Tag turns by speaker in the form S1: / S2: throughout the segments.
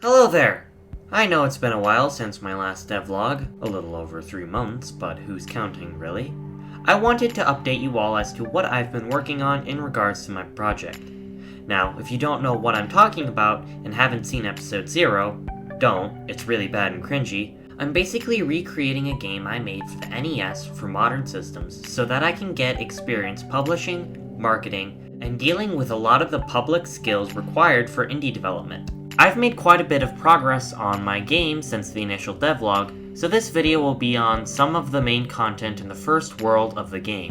S1: Hello there! I know it's been a while since my last devlog, a little over 3 months, but who's counting, really? I wanted to update you all as to what I've been working on in regards to my project. Now, if you don't know what I'm talking about and haven't seen episode 0, don't, it's really bad and cringy. I'm basically recreating a game I made for the NES for modern systems so that I can get experience publishing, marketing, and dealing with a lot of the public skills required for indie development. I've made quite a bit of progress on my game since the initial devlog, so this video will be on some of the main content in the first world of the game.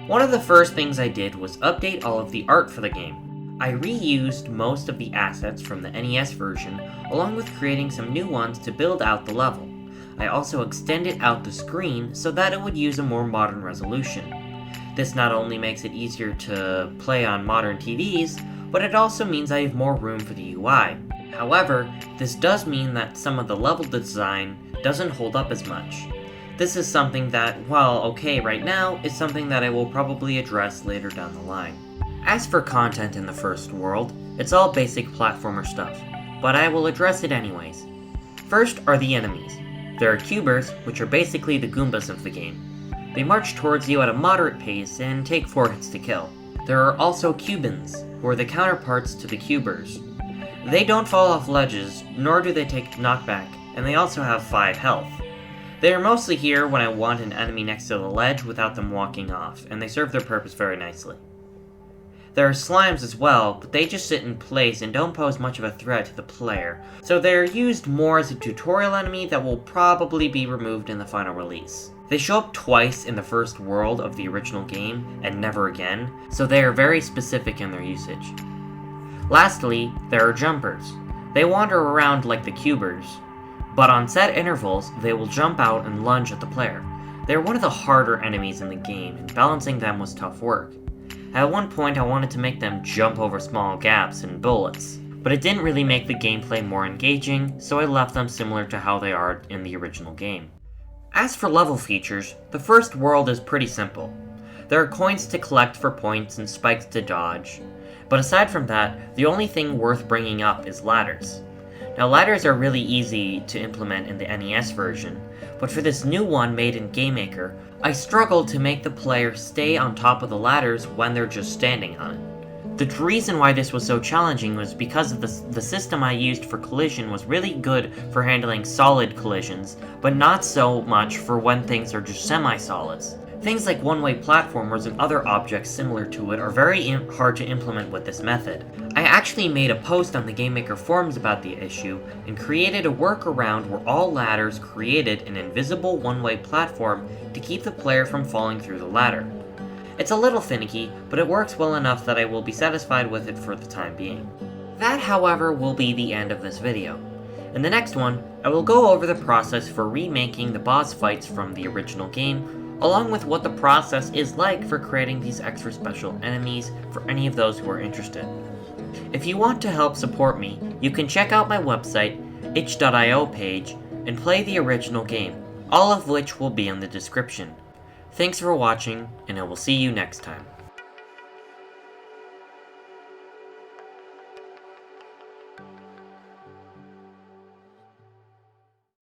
S1: One of the first things I did was update all of the art for the game. I reused most of the assets from the NES version, along with creating some new ones to build out the level. I also extended out the screen so that it would use a more modern resolution. This not only makes it easier to play on modern TVs, but it also means I have more room for the UI. However, this does mean that some of the level design doesn't hold up as much. This is something that, while okay right now, is something that I will probably address later down the line. As for content in the first world, it's all basic platformer stuff, but I will address it anyways. First are the enemies. There are cubers, which are basically the Goombas of the game. They march towards you at a moderate pace and take 4 hits to kill. There are also Cubans, who are the counterparts to the cubers. They don't fall off ledges, nor do they take knockback, and they also have 5 health. They are mostly here when I want an enemy next to the ledge without them walking off, and they serve their purpose very nicely. There are slimes as well, but they just sit in place and don't pose much of a threat to the player, so they are used more as a tutorial enemy that will probably be removed in the final release. They show up twice in the first world of the original game, and never again, so they are very specific in their usage. Lastly, there are jumpers. They wander around like the cubers, but on set intervals, they will jump out and lunge at the player. They are one of the harder enemies in the game, and balancing them was tough work. At one point I wanted to make them jump over small gaps and bullets, but it didn't really make the gameplay more engaging, so I left them similar to how they are in the original game. As for level features, the first world is pretty simple. There are coins to collect for points and spikes to dodge, but aside from that, the only thing worth bringing up is ladders. Now ladders are really easy to implement in the NES version, but for this new one made in GameMaker, I struggled to make the player stay on top of the ladders when they're just standing on it. The reason why this was so challenging was because of the system I used for collision was really good for handling solid collisions, but not so much for when things are just semi-solids. Things like one-way platformers and other objects similar to it are very hard to implement with this method. I actually made a post on the GameMaker forums about the issue, and created a workaround where all ladders created an invisible one-way platform to keep the player from falling through the ladder. It's a little finicky, but it works well enough that I will be satisfied with it for the time being. That, however, will be the end of this video. In the next one, I will go over the process for remaking the boss fights from the original game, along with what the process is like for creating these extra special enemies for any of those who are interested. If you want to help support me, you can check out my website, itch.io page, and play the original game, all of which will be in the description. Thanks for watching, and I will see you next time.